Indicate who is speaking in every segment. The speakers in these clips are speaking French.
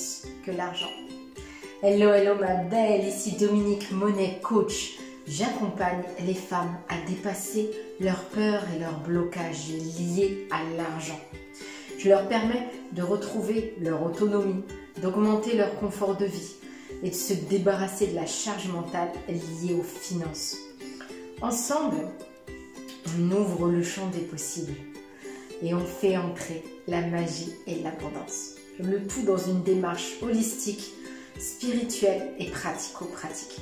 Speaker 1: plus que l'argent. Hello, hello ma belle, ici Dominique Monet, coach. J'accompagne les femmes à dépasser leurs peurs et leurs blocages liés à l'argent. Je leur permets de retrouver leur autonomie, d'augmenter leur confort de vie et de se débarrasser de la charge mentale liée aux finances. Ensemble, on ouvre le champ des possibles et on fait entrer la magie et l'abondance. Le tout dans une démarche holistique, spirituelle et pratico-pratique.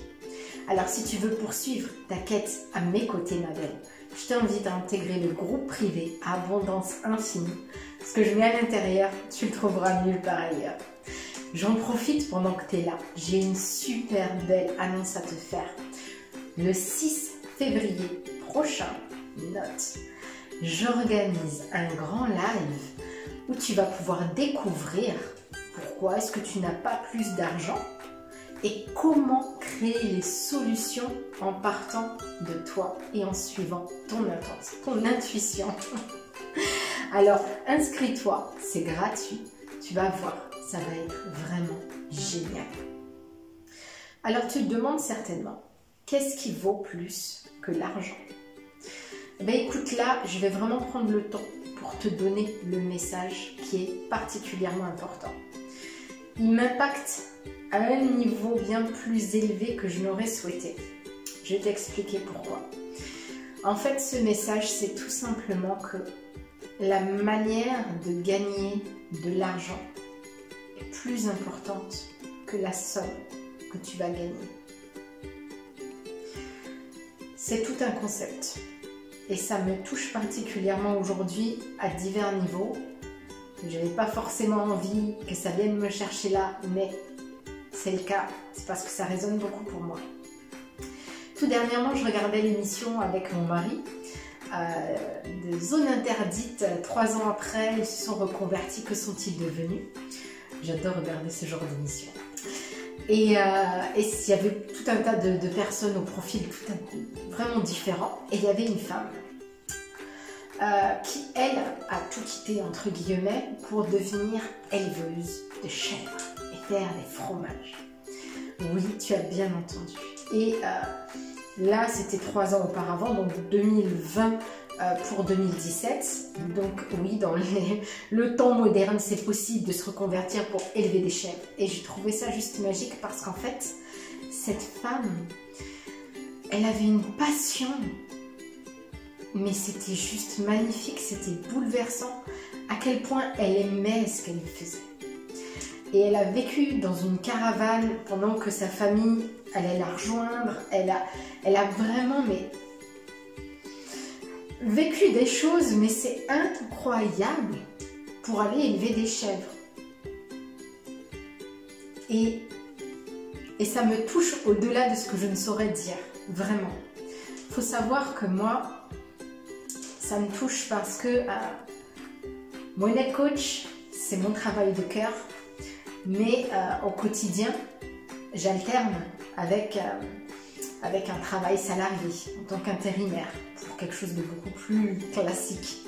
Speaker 1: Alors si tu veux poursuivre ta quête à mes côtés ma belle, je t'invite à intégrer le groupe privé Abondance Infinie. Ce que je mets à l'intérieur, tu le trouveras nulle part ailleurs. J'en profite pendant que tu es là. J'ai une super belle annonce à te faire. Le 6 février prochain, note, j'organise un grand live où tu vas pouvoir découvrir pourquoi est-ce que tu n'as pas plus d'argent et comment créer les solutions en partant de toi et en suivant ton intuition. Alors, inscris-toi, c'est gratuit. Tu vas voir, ça va être vraiment génial. Alors, tu te demandes certainement, qu'est-ce qui vaut plus que l'argent? Ben écoute, là, je vais vraiment prendre le temps pour te donner le message qui est particulièrement important. Il m'impacte à un niveau bien plus élevé que je n'aurais souhaité. Je vais t'expliquer pourquoi. En fait, ce message, c'est tout simplement que la manière de gagner de l'argent est plus importante que la somme que tu vas gagner. C'est tout un concept et ça me touche particulièrement aujourd'hui à divers niveaux. Je n'avais pas forcément envie que ça vienne me chercher là, mais c'est le cas, c'est parce que ça résonne beaucoup pour moi. Tout dernièrement, je regardais l'émission avec mon mari de Zone Interdite. 3 ans après, ils se sont reconvertis. Que sont-ils devenus? J'adore regarder ce genre d'émission. Et il y avait tout un tas de personnes au profil vraiment différents. Et il y avait une femme qui, elle, a tout quitté, entre guillemets, pour devenir éleveuse de chèvres et faire des fromages. Oui, tu as bien entendu. Et là, c'était 3 ans auparavant, donc 2020 pour 2017. Donc oui, dans le temps moderne, c'est possible de se reconvertir pour élever des chèvres. Et j'ai trouvé ça juste magique parce qu'en fait, cette femme, elle avait une passion, mais c'était juste magnifique, c'était bouleversant à quel point elle aimait ce qu'elle faisait. Et elle a vécu dans une caravane pendant que sa famille allait la rejoindre. Elle a vraiment vécu des choses, mais c'est incroyable pour aller élever des chèvres. Et ça me touche au-delà de ce que je ne saurais dire, vraiment. Il faut savoir que moi, ça me touche parce que Monet Coach, c'est mon travail de cœur. Mais au quotidien, j'alterne avec un travail salarié en tant qu'intérimaire pour quelque chose de beaucoup plus classique.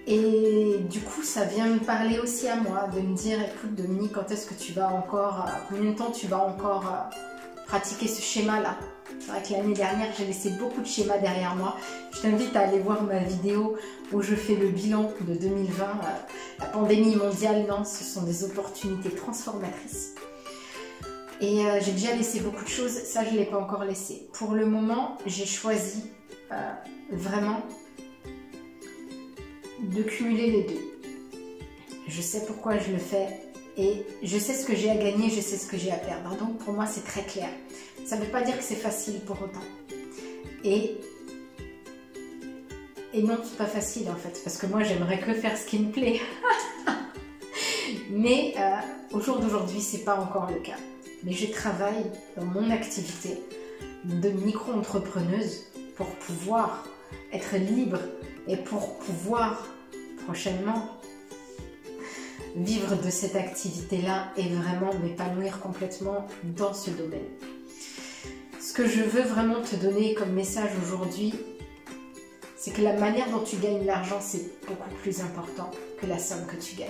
Speaker 1: Et du coup, ça vient me parler aussi à moi, de me dire, écoute Dominique, quand est-ce que tu vas encore, combien de temps tu vas encore pratiquer ce schéma-là? C'est vrai que l'année dernière, j'ai laissé beaucoup de schémas derrière moi. Je t'invite à aller voir ma vidéo où je fais le bilan de 2020. La pandémie mondiale, non, ce sont des opportunités transformatrices. Et j'ai déjà laissé beaucoup de choses, ça je ne l'ai pas encore laissé. Pour le moment, j'ai choisi vraiment de cumuler les deux. Je sais pourquoi je le fais et je sais ce que j'ai à gagner, je sais ce que j'ai à perdre. Donc pour moi, c'est très clair. Ça ne veut pas dire que c'est facile pour autant. Et non, c'est pas facile en fait, parce que moi, j'aimerais que faire ce qui me plaît. Mais au jour d'aujourd'hui, c'est pas encore le cas. Mais je travaille dans mon activité de micro-entrepreneuse pour pouvoir être libre et pour pouvoir prochainement vivre de cette activité-là et vraiment m'épanouir complètement dans ce domaine. Ce que je veux vraiment te donner comme message aujourd'hui, c'est que la manière dont tu gagnes l'argent, c'est beaucoup plus important que la somme que tu gagnes.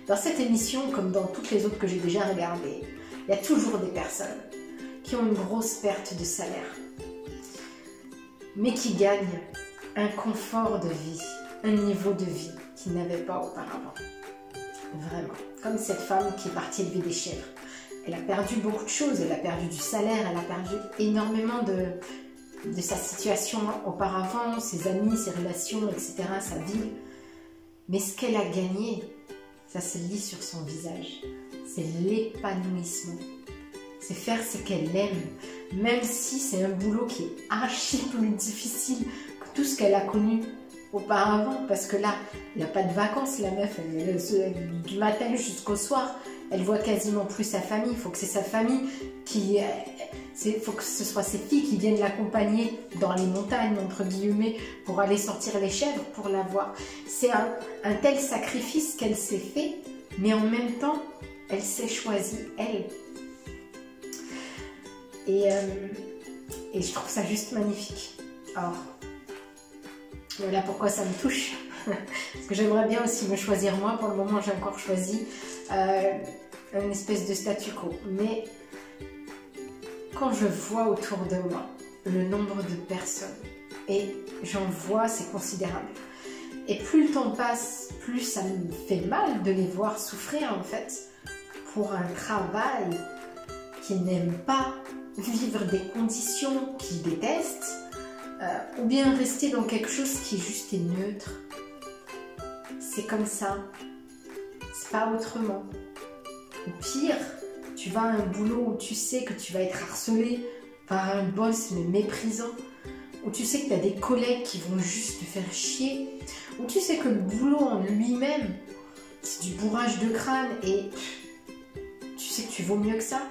Speaker 1: Dans cette émission, comme dans toutes les autres que j'ai déjà regardées, il y a toujours des personnes qui ont une grosse perte de salaire, mais qui gagnent un confort de vie, un niveau de vie qu'ils n'avaient pas auparavant. Vraiment. Comme cette femme qui est partie élever des chèvres. Elle a perdu beaucoup de choses, elle a perdu du salaire, elle a perdu énormément de sa situation auparavant, ses amis, ses relations, etc., sa vie. Mais ce qu'elle a gagné, ça se lit sur son visage. C'est l'épanouissement. C'est faire ce qu'elle aime, même si c'est un boulot qui est archi plus difficile que tout ce qu'elle a connu auparavant. Parce que là, il n'y a pas de vacances, la meuf, du matin jusqu'au soir. Elle voit quasiment plus sa famille. Il faut que c'est sa famille qui... Il faut que ce soit ses filles qui viennent l'accompagner dans les montagnes, entre guillemets, pour aller sortir les chèvres, pour la voir. C'est un tel sacrifice qu'elle s'est fait, mais en même temps, elle s'est choisie, elle. Et je trouve ça juste magnifique. Alors, voilà pourquoi ça me touche. Parce que j'aimerais bien aussi me choisir moi. Pour le moment, j'ai encore choisi une espèce de statu quo. Mais quand je vois autour de moi le nombre de personnes, et j'en vois, c'est considérable. Et plus le temps passe, plus ça me fait mal de les voir souffrir en fait pour un travail qu'ils n'aiment pas, vivre des conditions qu'ils détestent, ou bien rester dans quelque chose qui juste est neutre. C'est comme ça, c'est pas autrement. Au pire, tu vas à un boulot où tu sais que tu vas être harcelé par un boss mais méprisant, où tu sais que tu as des collègues qui vont juste te faire chier, où tu sais que le boulot en lui-même, c'est du bourrage de crâne et tu sais que tu vaux mieux que ça.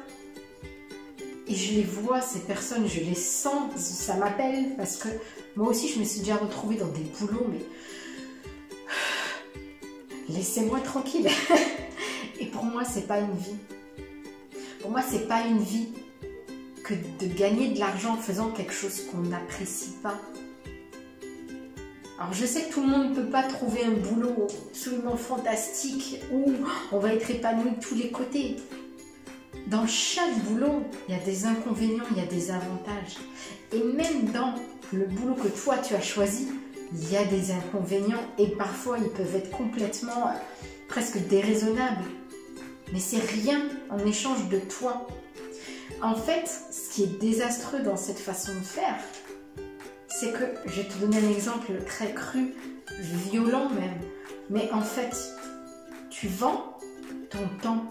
Speaker 1: Et je les vois, ces personnes, je les sens, ça m'appelle parce que moi aussi je me suis déjà retrouvée dans des boulots, mais laissez-moi tranquille. Et pour moi, c'est pas une vie. Pour moi, c'est pas une vie que de gagner de l'argent en faisant quelque chose qu'on n'apprécie pas. Alors je sais que tout le monde ne peut pas trouver un boulot absolument fantastique où on va être épanoui de tous les côtés. Dans chaque boulot, il y a des inconvénients, il y a des avantages. Et même dans le boulot que toi tu as choisi, il y a des inconvénients et parfois ils peuvent être complètement presque déraisonnables. Mais c'est rien en échange de toi. En fait, ce qui est désastreux dans cette façon de faire, c'est que, je vais te donner un exemple très cru, violent même, mais en fait, tu vends ton temps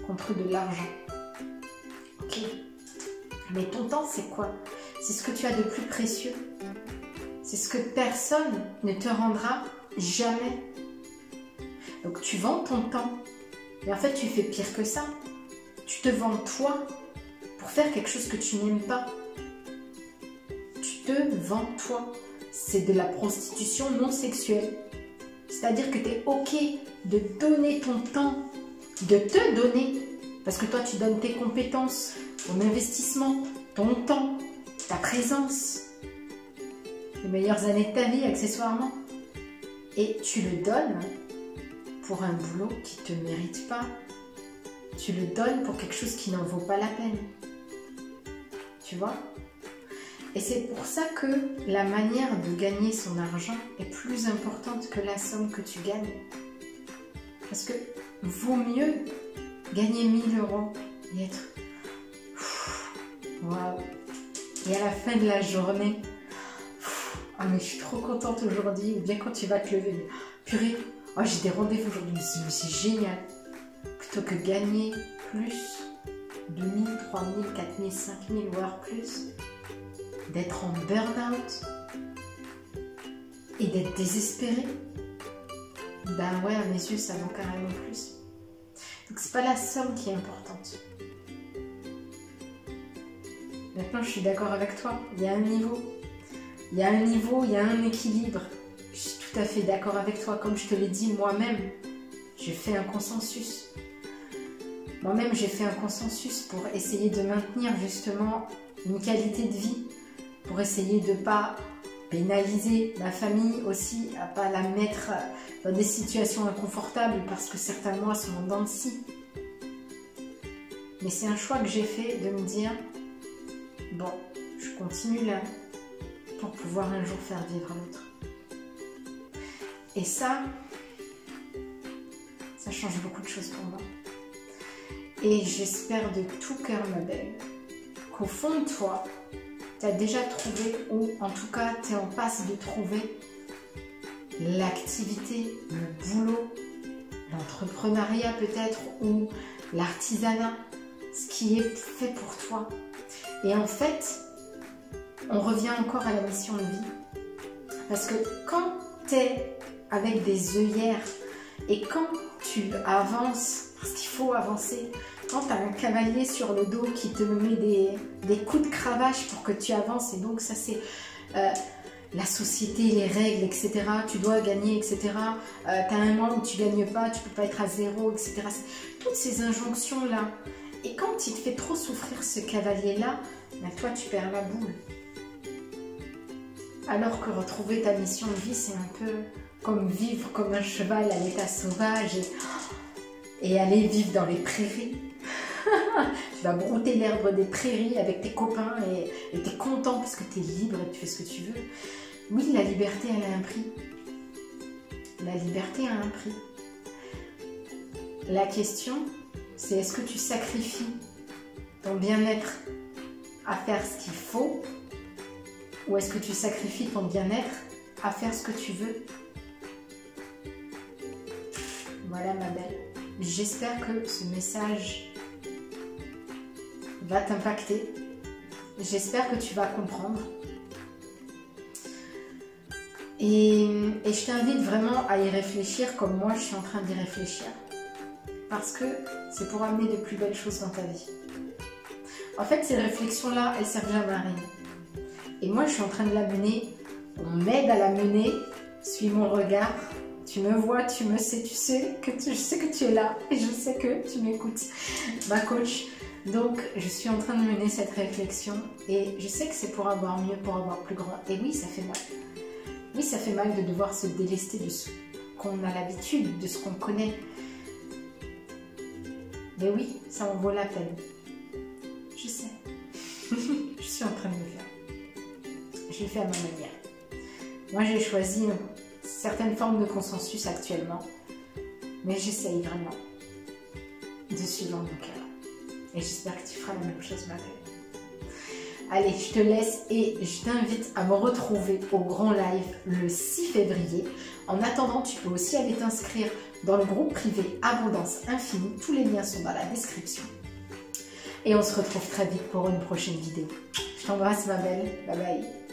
Speaker 1: contre de l'argent. Ok. Mais ton temps, c'est quoi? C'est ce que tu as de plus précieux. C'est ce que personne ne te rendra jamais. Donc tu vends ton temps. Mais en fait, tu fais pire que ça. Tu te vends toi pour faire quelque chose que tu n'aimes pas. Tu te vends toi. C'est de la prostitution non sexuelle. C'est-à-dire que tu es OK de donner ton temps, de te donner. Parce que toi, tu donnes tes compétences, ton investissement, ton temps, ta présence, les meilleures années de ta vie, accessoirement. Et tu le donnes pour un boulot qui ne te mérite pas. Tu le donnes pour quelque chose qui n'en vaut pas la peine. Tu vois? Et c'est pour ça que la manière de gagner son argent est plus importante que la somme que tu gagnes. Parce que vaut mieux gagner 1000 € et être waouh. Et à la fin de la journée, ah mais je suis trop contente aujourd'hui, ou bien quand tu vas te lever, purée, oh, j'ai des rendez-vous aujourd'hui, mais c'est génial. Plutôt que gagner plus, 2000, 3000, 4000, 5000, voire plus, d'être en burn-out et d'être désespéré, ben ouais, à mes yeux, ça vaut carrément plus. Donc c'est pas la somme qui est importante. Maintenant, je suis d'accord avec toi, il y a un niveau. Il y a un niveau, il y a un équilibre. Je suis tout à fait d'accord avec toi. Comme je te l'ai dit, moi-même, j'ai fait un consensus. Moi-même, j'ai fait un consensus pour essayer de maintenir justement une qualité de vie, pour essayer de ne pas pénaliser ma famille aussi, à pas la mettre dans des situations inconfortables parce que certains mois sont en dents de scie. Mais c'est un choix que j'ai fait de me dire, bon, je continue là pour pouvoir un jour faire vivre l'autre. Et ça change beaucoup de choses pour moi. Et j'espère de tout cœur, ma belle, qu'au fond de toi, tu as déjà trouvé, ou en tout cas, tu es en passe de trouver l'activité, le boulot, l'entrepreneuriat peut-être, ou l'artisanat, ce qui est fait pour toi. Et en fait, on revient encore à la mission de vie. Parce que quand tu es avec des œillères et quand tu avances, parce qu'il faut avancer, quand tu as un cavalier sur le dos qui te met des coups de cravache pour que tu avances, et donc ça c'est la société, les règles, etc. Tu dois gagner, etc. Tu as un mois où tu ne gagnes pas, tu ne peux pas être à zéro, etc. Toutes ces injonctions-là. Et quand il te fait trop souffrir ce cavalier-là, ben toi tu perds la boule. Alors que retrouver ta mission de vie, c'est un peu comme vivre comme un cheval à l'état sauvage et aller vivre dans les prairies. Tu vas brouter l'herbe des prairies avec tes copains et tu es content parce que tu es libre et tu fais ce que tu veux. Oui, la liberté, elle a un prix. La liberté a un prix. La question, c'est est-ce que tu sacrifies ton bien-être à faire ce qu'il faut, ou est-ce que tu sacrifies ton bien-être à faire ce que tu veux? Voilà, ma belle. J'espère que ce message va t'impacter. J'espère que tu vas comprendre. Et je t'invite vraiment à y réfléchir comme moi je suis en train d'y réfléchir. Parce que c'est pour amener de plus belles choses dans ta vie. En fait, ces réflexions-là, elles servent jamais à rien. Et moi, je suis en train de la mener. On m'aide à la mener. Suis mon regard. Tu me vois, tu me sais, je sais que tu es là. Et je sais que tu m'écoutes, ma coach. Donc, je suis en train de mener cette réflexion. Et je sais que c'est pour avoir mieux, pour avoir plus grand. Et oui, ça fait mal. Oui, ça fait mal de devoir se délester de ce qu'on a l'habitude, de ce qu'on connaît. Mais oui, ça en vaut la peine. Je sais. Je suis en train de le faire. Je le fais à ma manière. Moi, j'ai choisi certaines formes de consensus actuellement. Mais j'essaye vraiment de suivre mon cœur. Et j'espère que tu feras la même chose, ma belle. Allez, je te laisse et je t'invite à me retrouver au grand live le 6 février. En attendant, tu peux aussi aller t'inscrire dans le groupe privé Abondance Infinie. Tous les liens sont dans la description. Et on se retrouve très vite pour une prochaine vidéo. Je t'embrasse, ma belle. Bye bye.